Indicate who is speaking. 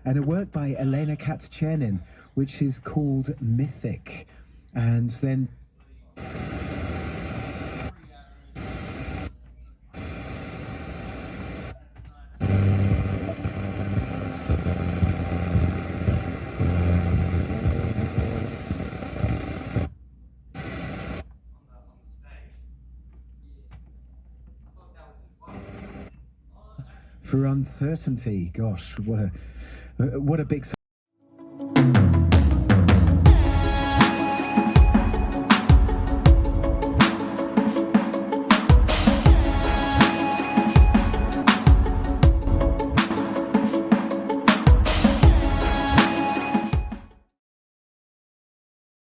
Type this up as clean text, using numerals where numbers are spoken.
Speaker 1: and a work by Elena Katchernin, which is called Mythic. And then for uncertainty, gosh, what a big